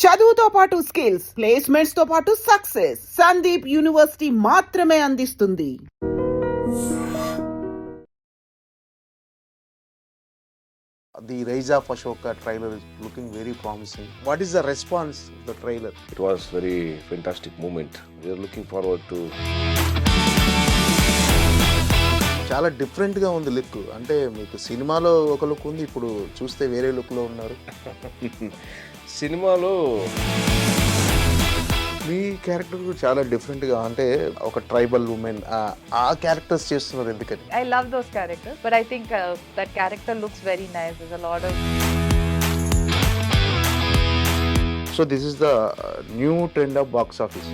చదువుతో పాటు skills, placements తో పాటు సక్సెస్ సందీప్ యూనివర్సిటీ మాత్రమే అందిస్తుంది. The Raza Fashoka trailer is looking very promising. What is the response of the trailer? It was very fantastic moment. We are looking forward to. చాలా డిఫరెంట్గా ఉంది look. అంటే మీకు సినిమాలో ఒక లుక్ ఉంది, ఇప్పుడు చూస్తే వేరే లుక్లో ఉన్నారు. సినిమాలో మీ క్యారెక్టర్ చాలా డిఫరెంట్గా, అంటే ఒక ట్రైబల్ ఉమెన్ ఆ క్యారెక్టర్స్ చేస్తున్నారు ఎందుకని? I love those characters, but I think that character looks very nice. There's a lot of. So this is the new trend of box office.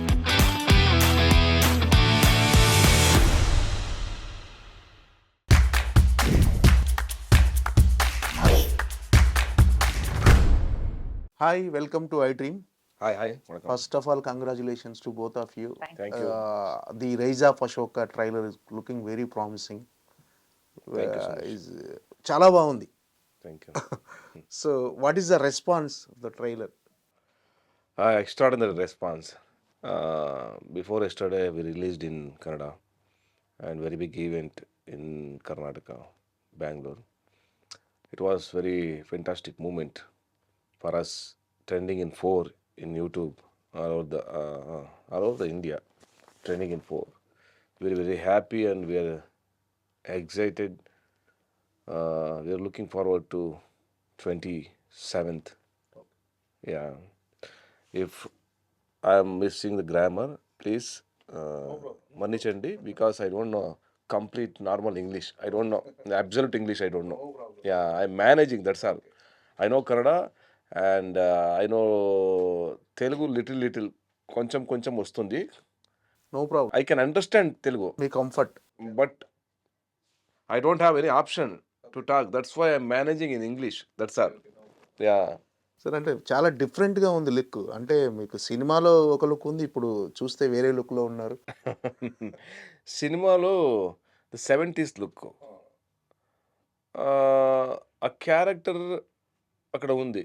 Hi, welcome to iDream. hi. First of all, congratulations to both of you. Thank you. The Raza Fashoka trailer is looking very promising. Thank you so much. చాలా బాగుంది. Thank you. So what is the response of the trailer? Extraordinary response. Before yesterday, we released in Kannada and very big event in Karnataka, Bangalore. It was very fantastic moment for us, trending in 4 in YouTube all over the India, trending in 4. We are very happy and we are excited. We are looking forward to 27th. Yeah. If I am missing the grammar, please Manichandi, because I don't know complete normal English. I don't know absolute English. I don't know. Yeah, I'm managing. That's all. I know Kannada and I know Telugu little. కొంచెం వస్తుంది. No problem. I can understand Telugu, me comfort. but I don't have any option to talk. That's why I'm managing in English. That's all. Yeah. Sir, అంటే చాలా డిఫరెంట్గా ఉంది look. అంటే మీకు సినిమాలో ఒక లుక్ ఉంది, ఇప్పుడు చూస్తే వేరే లుక్లో ఉన్నారు. సినిమాలో ద 70s లుక్, ఆ క్యారెక్టర్ అక్కడ ఉంది.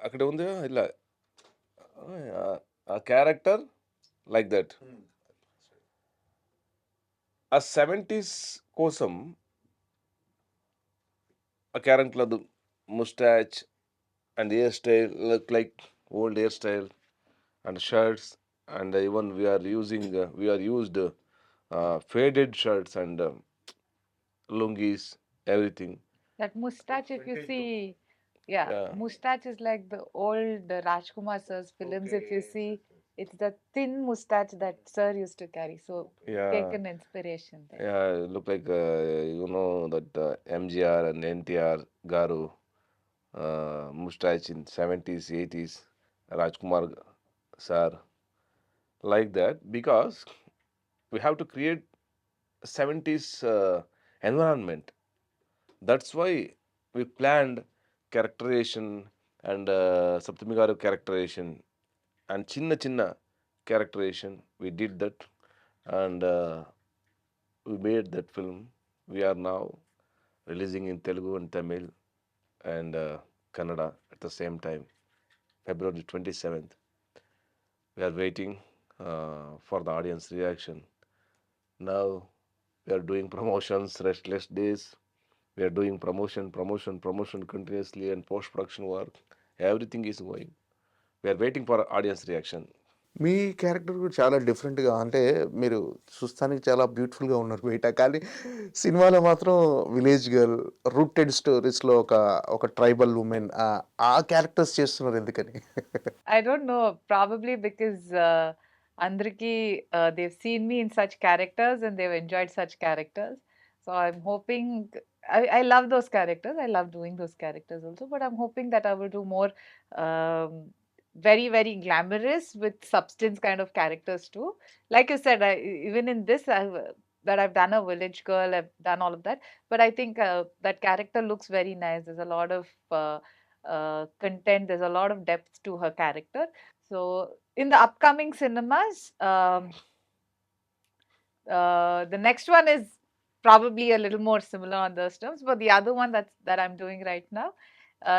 అక్కడ ఉంది ఇలా, ఆ క్యారెక్టర్ లైక్ దట్. ఆ 70s కోసం ఆ character moustache and hairstyle look like old hairstyle and shirts, and even we are used faded shirts and lungis, everything. That mustache, if you see, yeah, mustache is like the old Rajkumar sir's films. If you see, it's the thin mustache that sir used to carry. So taken inspiration there. Yeah, look like that MGR and NTR garu mustache in 70s 80s, Rajkumar sir, like that, because we have to create 70s environment. That's why we planned characterization and Sapthami Gowda characterization and chinna characterization. We did that and we made that film. We are now releasing in Telugu and Tamil and Kannada at the same time, February 27th. We are waiting for the audience reaction. Now we are doing promotions, restless days. We are doing promotion continuously, and post-production work. Everything is going. We are waiting for audience reaction. Me character కూడా చాలా డిఫరెంట్గా, అంటే మీరు చూస్తానికి చాలా బ్యూటిఫుల్గా ఉన్నారు బయట, కానీ సినిమాలో మాత్రం విలేజ్ గర్ల్, రూటెడ్ స్టోరీస్లో ఒక ట్రైబల్ ఉమెన్ ఆ క్యారెక్టర్స్ చేస్తున్నారు ఎందుకని? I don't know, probably because Andriki, they've seen me in such characters and they've enjoyed such characters. So I'm hoping, I love those characters. I love doing those characters also, but I'm hoping that I will do more very, very glamorous with substance kind of characters too. Like you said, even in this, I've done a village girl, I've done all of that, but I think that character looks very nice. There's a lot of content, there's a lot of depth to her character. So in the upcoming cinemas, the next one is probably a little more similar on those terms, but the other one that I'm doing right now,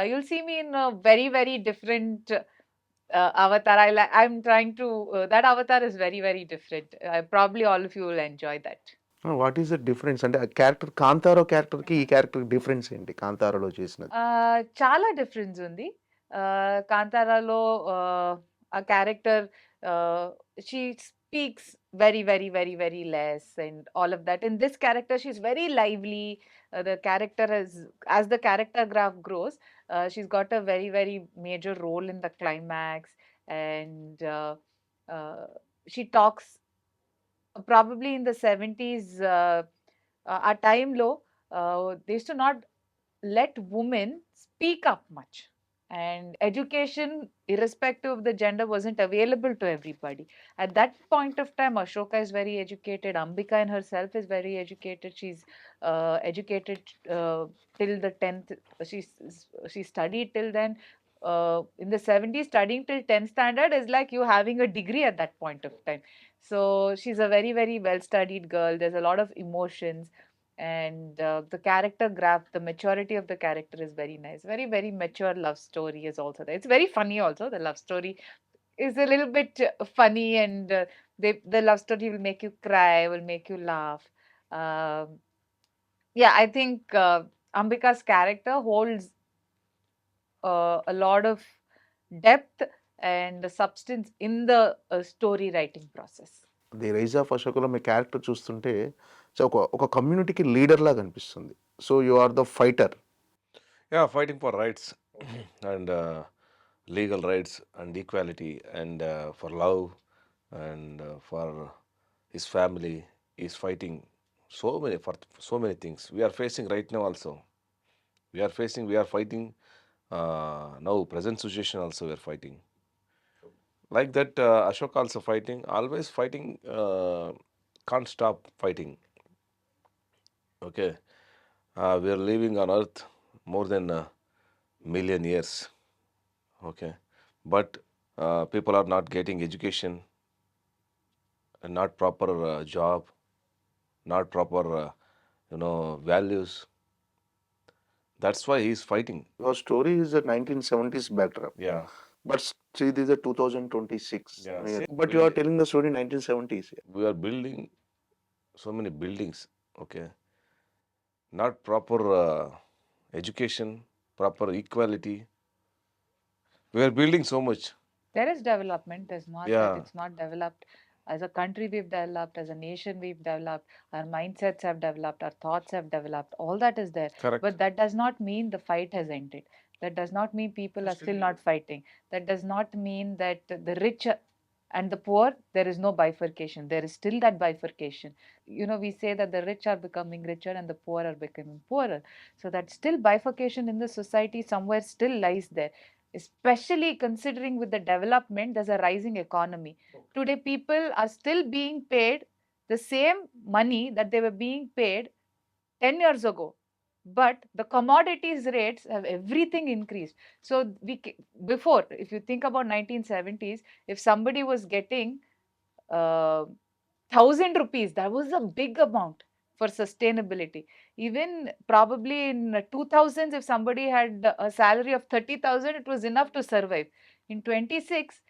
you'll see me in a very, very different Avatar. I'm trying to. That Avatar is very, very different. Probably all of you will enjoy that. What is the difference అంటే ఆ character కాంతారో క్యారెక్టర్కి ఈ character difference ఏంటి కాంతారాలో చేసినది చాలా difference ఉంది. కాంతారాలో ఆ character she speaks very, very, very, very less and all of that. In this character, she's very lively. The character has, as the character graph grows, she's got a very, very major role in the climax, and uh, she talks probably in the 70s. A time low, they used to not let women speak up much, and education irrespective of the gender wasn't available to everybody at that point of time. Ashoka is very educated, Ambika in herself is very educated. She's educated till the 10th. She studied till then. In the 70s, studying till 10th standard is like you having a degree at that point of time. So she's a very, very well studied girl. There's a lot of emotions, and the character graph, the maturity of the character is very nice. Very, very mature love story is also there. It's very funny also. The love story is a little bit funny, and the love story will make you cry, will make you laugh. Um yeah, I think Ambika's character holds a lot of depth and substance in the story writing process. The rise of అశోకలో మీ character చూస్తుంటే so ఒక కమ్యూనిటీకి leader లాగా అనిపిస్తుంది so you are the fighter Yeah, fighting for rights and legal rights and equality and for love and for his family. He's fighting for so many things. We are facing right now also. We are fighting now. Present situation also we are fighting. Like that, Ashoka also fighting. Always fighting. Can't stop fighting. Okay. We are living on Earth more than a million years. Okay, but people are not getting education and not proper job, not proper values. That's why he's fighting. Your story is 1970s better Yeah. But it is a 2026 Yeah, same but you are building. telling the story 1970s We are building so many buildings. Okay, not proper education, proper equality. We are building so much. There is development. There's not that Yeah. it's not developed. As a country, we've developed. As a nation, we've developed. Our mindsets have developed. Our thoughts have developed. All that is there. Correct. But that does not mean the fight has ended. That does not mean people are still not fighting. That does not mean that the rich and the poor, there is no bifurcation. There is still that bifurcation. You know, we say that the rich are becoming richer and the poor are becoming poorer. So that still bifurcation in the society somewhere still lies there, especially considering with the development, there's a rising economy. Today, people are still being paid the same money that they were being paid 10 years ago. But the commodities rates have everything increased. So before, if you think about 1970s, if somebody was getting 1,000 rupees, that was a big amount for sustainability. Even probably in 2000s, if somebody had a salary of 30,000, it was enough to survive. In 26,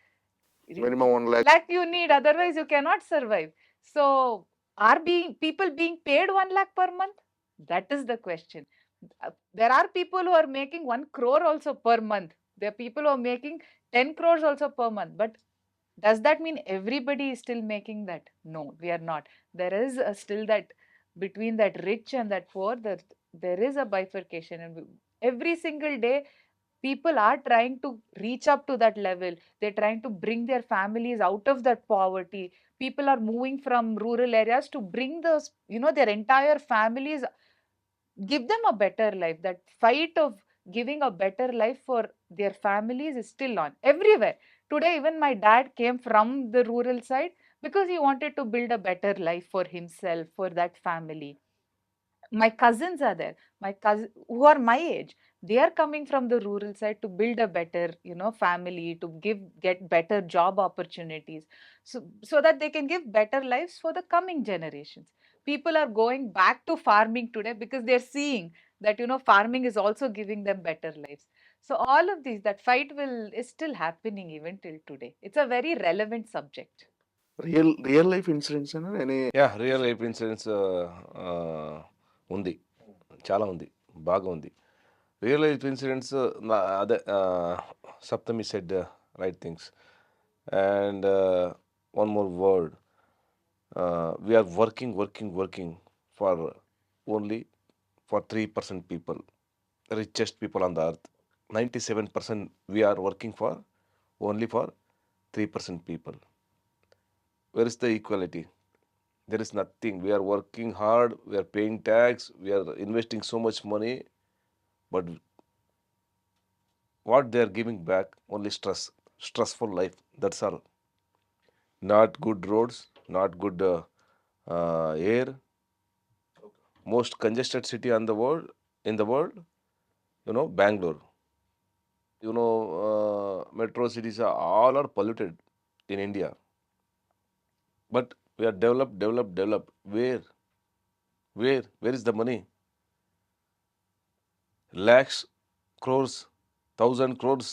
minimum 1 lakh lakh you need, otherwise you cannot survive. So are people being paid 1 lakh per month? That is the question. There are people who are making 1 crore also per month. There are people who are making 10 crores also per month. But does that mean everybody is still making that? No, we are not. There is still that between that rich and that poor, that there is a bifurcation, and every single day people are trying to reach up to that level. They're trying to bring their families out of that poverty. People are moving from rural areas to bring those, their entire families, give them a better life. That fight of giving a better life for their families is still on everywhere. Today, even my dad came from the rural side because he wanted to build a better life for himself, for that family. My cousins are there, my cousins who are my age, they are coming from the rural side to build a better, family, to get better job opportunities, so that they can give better lives for the coming generations. People are going back to farming today because they're seeing that, farming is also giving them better lives. So all of these, that fight is still happening even till today. It's a very relevant subject. Real life incidents అని yeah real life incidents ఉంది, చాలా ఉంది, బాగా ఉంది. Real life incidents అదే Saptami said right things. And one more word, we're working for only for 3% people, richest people on the earth. 97% we are working for only for 3% people. Where is the equality? There is nothing. We are working hard, we are paying tax, we are investing so much money, but what they are giving back? Only stressful life. That's all. Not good roads, not good air. Most congested city on the world, in the world, Bangalore. Metro cities all are polluted in India. But we are developed. Where is the money? Lakhs, crores, 1,000 crores.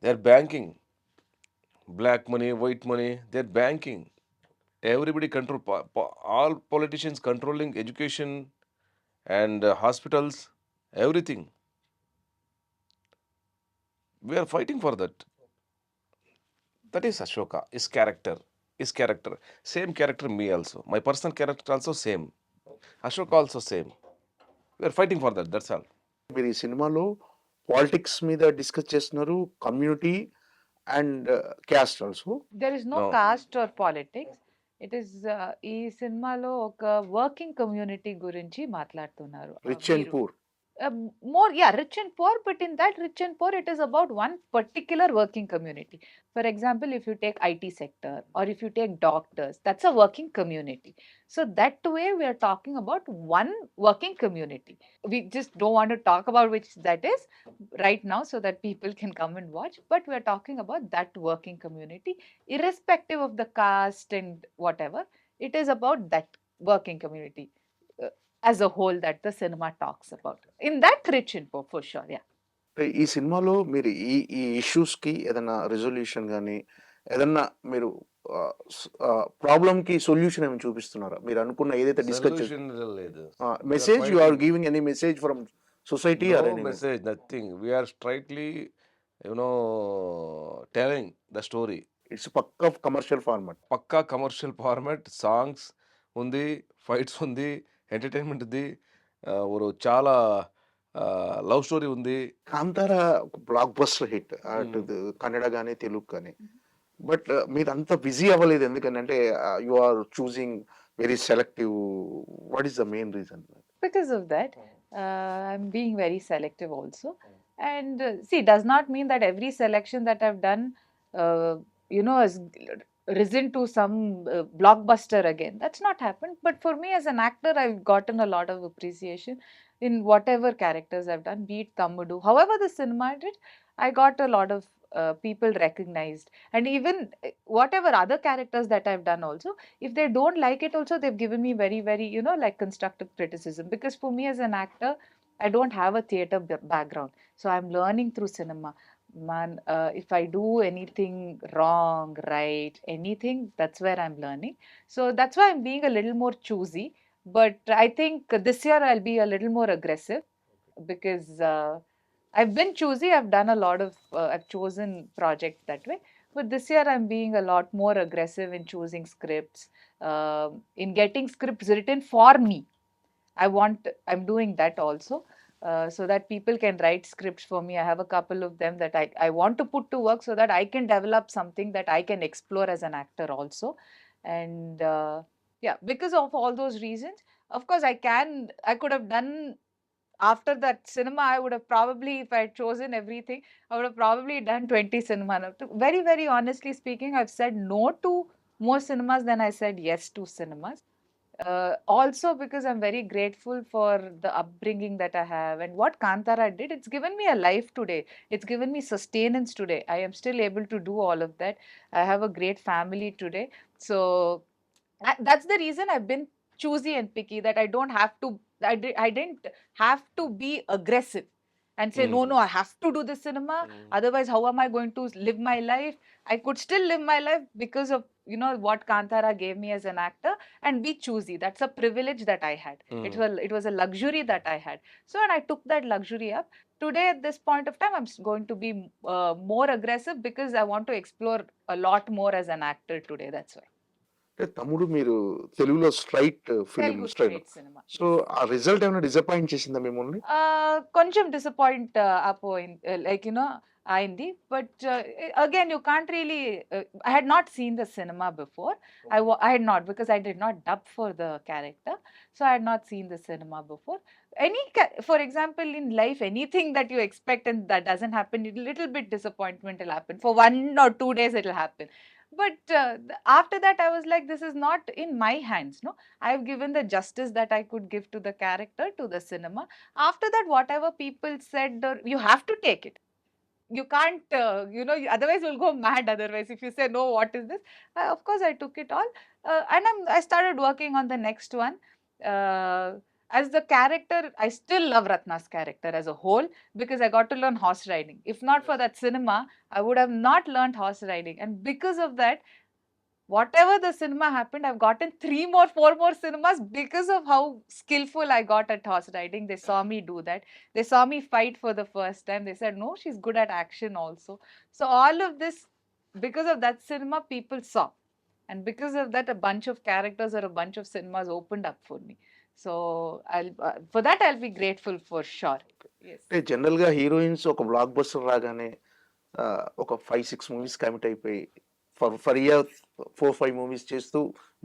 They are banking. Black money, white money, they are banking. Everybody control, all politicians controlling education and hospitals, everything. We are fighting for that. That is Ashoka, his character. Same character me also. My personal character also same. Ashoka also same. We are fighting for that. That's all. మీరు ఈ సినిమాలో politics మీద discuss చేస్తున్నారు, community and caste also. There is no No. caste or politics. It is ఈ సినిమాలో ఒక working community గురించి మాట్లాడుతున్నారు. Rich and poor. More, yeah, rich and poor, but in that rich and poor, it is about one particular working community. For example, if you take IT sector or if you take doctors, that's a working community. So that way we are talking about one working community. We just don't want to talk about which that is right now so that people can come and watch, but we are talking about that working community irrespective of the caste and whatever. It is about that working community uh, as a whole that the cinema talks about. In that rich and poor, for sure, yeah. ఈ సినిమాలో మీరు ఈ ఇష్యూస్కి ఏదైనా resolution కానీ ఏదన్నా మీరు ప్రాబ్లమ్కి solution ఏమైనా చూపిస్తున్నారా? మీరు అనుకున్న ఏదైతే డిస్కస్ Solution లేదు. Message you are fighting. Giving any message from society or No any message, nothing. We are straightly, telling the story. It's పక్క కమర్షియల్ ఫార్మాట్. పక్కా కమర్షియల్ ఫార్మాట్, సాంగ్స్ ఉంది, ఫైట్స్ ఉంది, ఎంటర్టైన్మెంట్ ఉంది, ఒక చాలా లవ్ స్టోరీ ఉంది. Kantara block buster hit అటు కన్నడ కానీ తెలుగు కానీ. బట్ మీరు అంత బిజీ అవ్వలేదు ఎందుకని అంటే you are choosing very selective. What is the main reason? Because of that, I'm being very selective also. And see, does not mean that every selection that I've done, has risen to some blockbuster again. That's not happened. But for me as an actor, I've gotten a lot of appreciation in whatever characters I've done, be it Tammudu. However, the cinema did, I got a lot of people recognized. And even whatever other characters that I've done also, if they don't like it also, they've given me very, very, like constructive criticism. Because for me as an actor, I don't have a theater background. So I'm learning through cinema. Man, if I do anything wrong, right, anything, that's where I'm learning. So that's why I'm being a little more choosy. But I think this year I'll be a little more aggressive because I've been choosy. I've done a lot of, I've chosen projects that way. But this year I'm being a lot more aggressive in choosing scripts, in getting scripts written for me. I'm doing that also, so that people can write scripts for me. I have a couple of them that I want to put to work so that I can develop something that I can explore as an actor also. And yeah, because of all those reasons, of course, I could have done after that cinema. I would have probably, if I had chosen everything, I would have probably done 20 cinema. Now, very, very honestly speaking, I've said no to more cinemas than I said yes to cinemas. Also because I'm very grateful for the upbringing that I have and what Kantara did. It's given me a life today. It's given me sustenance today. I am still able to do all of that. I have a great family today. So that's the reason I've been choosy and picky, that I don't have to I didn't have to be aggressive and say, no, no, I have to do this cinema. Otherwise, how am I going to live my life? I could still live my life because of, what Kantara gave me as an actor, and be choosy. That's a privilege that I had. It was a luxury that I had. So, and I took that luxury up. Today, at this point of time, I'm going to be more aggressive because I want to explore a lot more as an actor today. That's why. అంటే తమ్ముడు మీరు తెలుగులో straight film Telugu straight. straight cinema. So ఆ result ఏమైనా disappoint చేసిందా మిమ్మల్ని? కొంచెం disappoint like అయింది. But again you can't really I had not seen the cinema before. I had not, because I did not dub for the character, so I had not seen the cinema before. For example, in life, anything that you expect and that doesn't happen, a little bit disappointment will happen. For 1 or 2 days it will happen, but after that I was like, this is not in my hands, no. I've given the justice that I could give to the character, to the cinema. After that, whatever people said, you have to take it. You can't, otherwise you'll go mad. Otherwise, if you say, no, what is this? Of course, I took it all. And I started working on the next one. As the character, I still love Ratna's character as a whole, because I got to learn horse riding. If not for that cinema, I would have not learned horse riding. And because of that, whatever the cinema happened, I've gotten 4 more cinemas because of how skillful I got at horse riding. They saw me do that. They saw me fight for the first time. They said, no, she's good at action also. So all of this, because of that cinema, people saw. And because of that, a bunch of characters or a bunch of cinemas opened up for me. So for that, I'll be grateful for sure. Yes. అంటే జనరల్గా heroines ఒక block buster రాగానే ఒక 5-6 movies commit అయిపోయి for year 4-5 movies చేస్తూ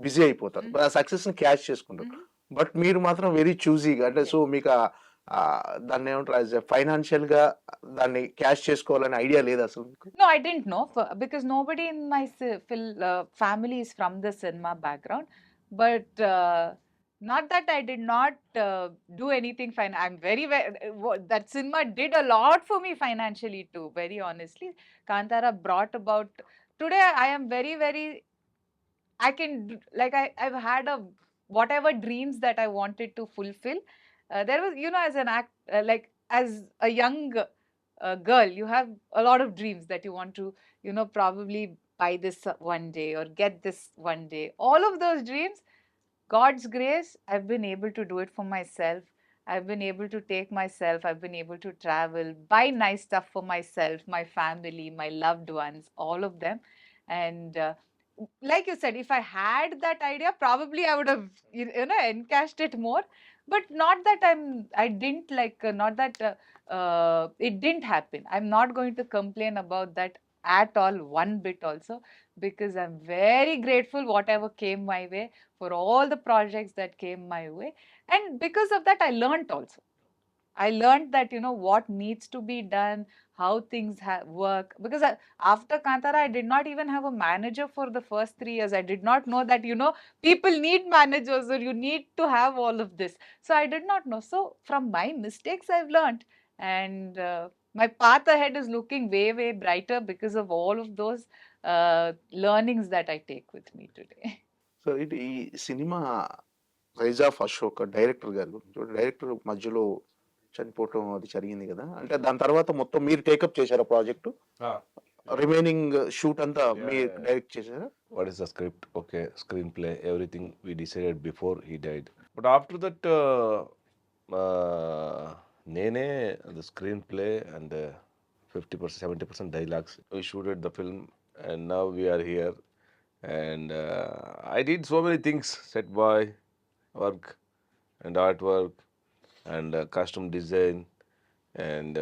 busy అయిపోతారు. ఆ సక్సెస్ని క్యాష్ చేసుకుంటారు. బట్ మీరు మాత్రం వెరీ చూజీగా, అంటే సో మీకు దాన్ని ఏమంటారు, ఫైనాన్షియల్గా దాన్ని క్యాష్ చేసుకోవాలనే ఐడియా లేదు అసలు మీకు? No, I didn't know, because nobody in my family is from the cinema background. But not that I did not do anything fine. I'm that cinema did a lot for me financially too, very honestly. Kantara brought about, today I am very, very, I can, I've had whatever dreams that I wanted to fulfill. There was, as an act, as a young girl, you have a lot of dreams that you want to, probably buy this one day or get this one day. All of those dreams, God's grace, I've been able to do it for myself. I've been able to take myself, I've been able to travel, buy nice stuff for myself, my family, my loved ones, all of them. And like you said, if I had that idea, probably I would have, encashed it more. But not that I didn't not that it didn't happen. I'm not going to complain about that at all, one bit also, because I'm very grateful whatever came my way, for all the projects that came my way. And because of that, I learned also. I learned that, what needs to be done, how things work. Because after Kantara, I did not even have a manager for the first 3 years. I did not know that, people need managers, or you need to have all of this. So I did not know. So from my mistakes, I've learned. And my path ahead is looking way, way brighter because of all of those learnings that I take with me today. So ఇది ఈ cinema Raiza ఫషోక director గారు, director మధ్యలో చనిపోవటం అది జరిగింది కదా, అంటే దాని తర్వాత మొత్తం మీరు టేకప్ చేశారా ప్రాజెక్టు? రిమైనింగ్ షూట్ అంతా మీరు డైరెక్ట్ చేశారా? What is the script? Okay, screenplay, everything we decided before he died. But after that, Nene, the screenplay and 50%, 70% dialogues, we shooted the film, and now we are here. And I did so many things: set boy work and artwork and costume design and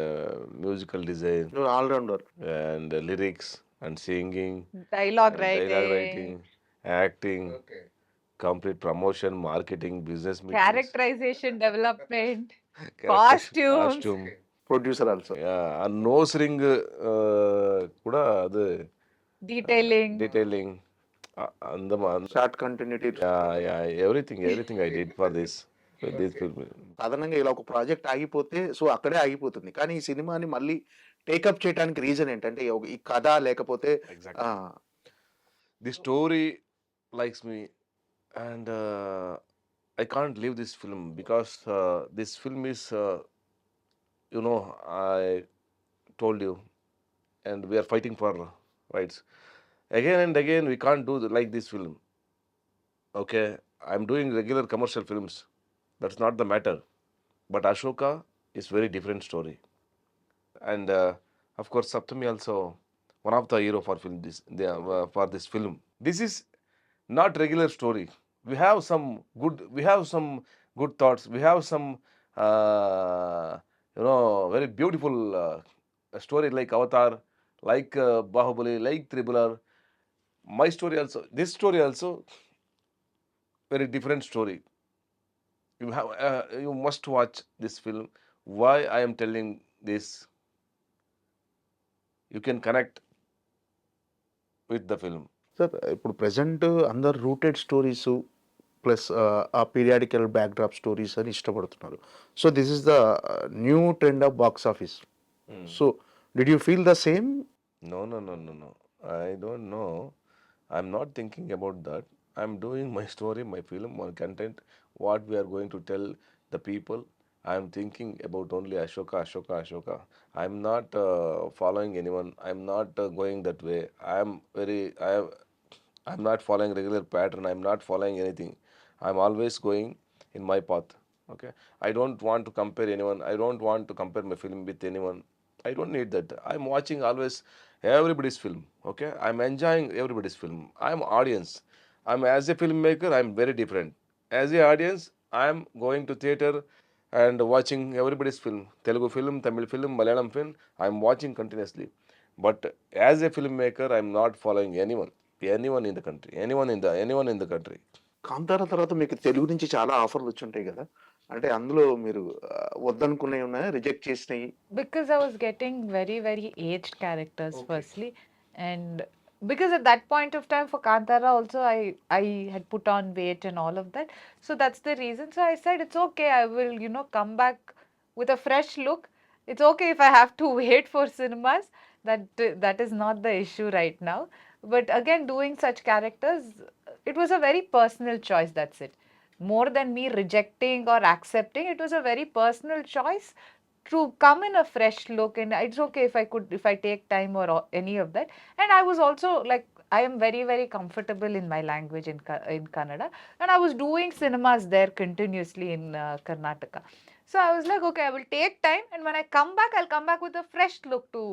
musical design allrounder and lyrics and singing, Dialogue and dialogue writing, writing, acting, complete promotion, marketing, business meetings, characterization, development, character- costumes. costume, producer also. yeah, and nose ring kuda adu detailing. detailing, andama, short continuity. yeah, everything I did for this film. సాధారణంగా ఇలా ఒక project ఆగిపోతే so అక్కడే ఆగిపోతుంది, కానీ ఈ సినిమాని మళ్ళీ టేకప్ చేయడానికి రీజన్ ఏంటంటే ఈ కథ లేకపోతే Exactly. The story likes me, and I can't leave this film because this film is, I told you, and we are fighting for rights. Again and again, we can't do like this film. Okay, I'm doing regular commercial films. That's not the matter. But Ashoka is very different story. And of course, Sapthami also one of the hero for film for this film. This is not regular story. We have some good thoughts. We have some very beautiful story like Avatar, like Bahubali, like Tribular. My story also, this story also very different story. You must watch this film. Why I am telling this, you can connect with the film. Sir ఇప్పుడు present అందరు rooted stories plus ఆ periodical backdrop stories అని ఇష్టపడుతున్నారు. So this is the new trend of box office. So did you feel the same? No. I don't know. I'm not thinking about that. I'm doing my story, my film, my content, what we are going to tell the people. I'm thinking about only Ashoka. I'm not following anyone. I'm not going that way. I'm not following regular pattern. I'm not following anything. I'm always going in my path. Okay. I don't want to compare anyone. I don't want to compare my film with anyone. I don't need that. I'm watching always everybody's film. Okay. I'm enjoying everybody's film. I'm audience. I'm as a filmmaker. I'm very different. As a audience, I'm going to theater and watching everybody's film. Telugu film, Tamil film, Malayalam film. I'm watching continuously. But as a filmmaker, I'm not following anyone in the country, anyone in the country. Kantara తర్వాత మీకు తెలుగు నుంచి చాలా ఆఫర్లు వచ్చి ఉంటాయి కదా, అంటే అందులో మీరు వద్దనుకునే ఉన్నాయా, రిజెక్ట్ చేసినాయి? Because I was getting very, very aged characters, Okay. firstly, and because at that point of time for Kantara also I had put on weight and all of that, so that's the reason. So I said it's okay. I will come back with a fresh look. It's okay if I have to wait for cinemas. That is not the issue right now. But again, doing such characters, it was a very personal choice. That's it. More than me rejecting or accepting, it was a very personal choice to come in a fresh look, and it's okay if I take time or any of that. And I was also like, I am very, very comfortable in my language in Kannada, and I was doing cinemas there continuously in Karnataka. So I was like, okay, I will take time, and when I come back, I'll come back with a fresh look to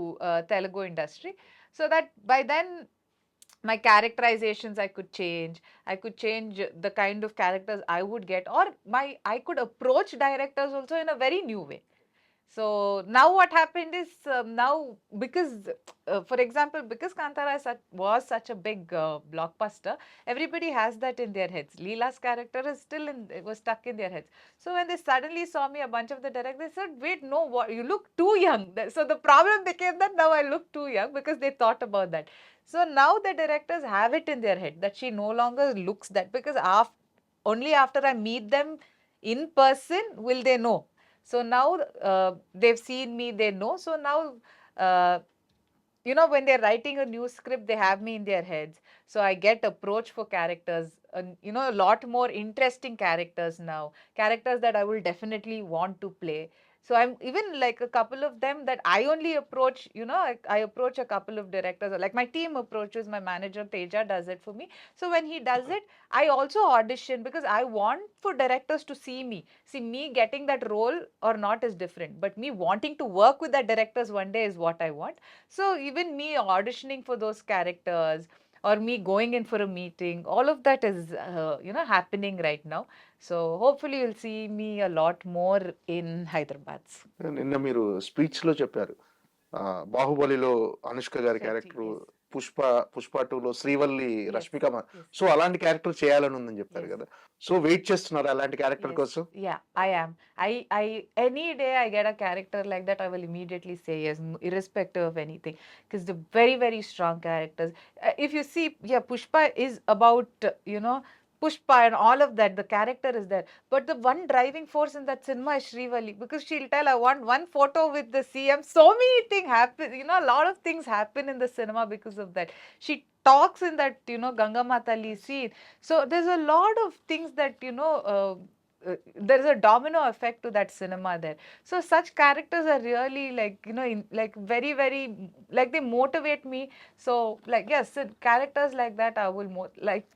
Telugu industry, so that by then my characterizations I could change the kind of characters I would get, or I could approach directors also in a very new way. So now what happened is, now because, for example, because Kantara was such a big blockbuster, everybody has that in their heads. Leela's character is still was stuck in their heads. So when they suddenly saw me, a bunch of the directors said, "Wait, no, what? You look too young." So the problem became that now I look too young because they thought about that. So now the directors have it in their head that she no longer looks that, because only after I meet them in person will they know. So now they've seen me, they know. So now, when they're writing a new script, they have me in their heads. So I get approached for characters, a lot more interesting characters now, characters that I will definitely want to play. So I'm even like a couple of them that I only approach, I approach a couple of directors, or like my team approaches, my manager Teja does it for me. So when he does it, I also audition, because I want for directors to see me. See, me getting that role or not is different, but me wanting to work with that directors one day is what I want. So even me auditioning for those characters, or me going in for a meeting, all of that is happening right now. So hopefully you'll see me a lot more in Hyderabad. నిన్న మీరు speech లో చెప్పారు, బాహుబలిలో అనుష్క గారి Sati, character, yes. Pushpa 2లో Srivalli, Yes, Rashmika yes. So అలాంటి character చేయాలని ఉందని చెప్పారు Yes. కదా. సో వెయిట్ చేస్తున్నారు అలాంటి క్యారెక్టర్ Yes, కోసం? yeah, I am. I any day I get a character like that, I will immediately say yes, irrespective of anything, because the very, very strong characters. If you see, yeah, Pushpa is about Pushpa and all of that. The character is there, but the one driving force in that cinema is Srivalli, because she'll tell, I want one photo with the CM. So many things happen. A lot of things happen in the cinema because of that. She talks in that Gangamma Tali scene. So there's a lot of things that there's a domino effect to that cinema there. So such characters are really like, like very, very, like they motivate me. So like, yes, characters like that I will like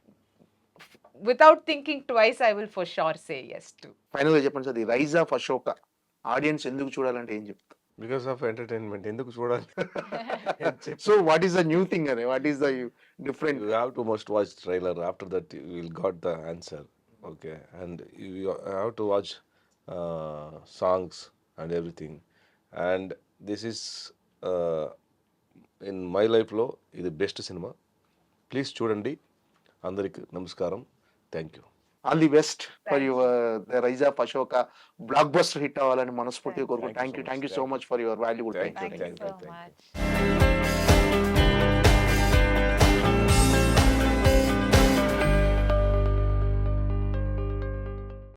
without thinking twice, I will for sure say yes to. Final గా చెప్పండి sir, ఈ rise of Ashoka audience ఎందుకు చూడాలంటే ఏం చెప్తారు? Because of entertainment. ఎందుకు చూడాలి? ఏం చెప్పు. So what is the new thing అనే, what is the different? You have to must watch trailer. After that, you will got the answer. Okay, and you have to watch songs and everything. And this is in my life లో ఇది best cinema. Please చూడండి. అందరికి నమస్కారం. Thank you. All the best for Thank your rise of Ashoka blockbuster hit అవ్వాలని మనస్ఫూర్తిగా కోరుకుంటాను. Thank you thank you so much. So much for your valuable time. Thank you Thank you. so much.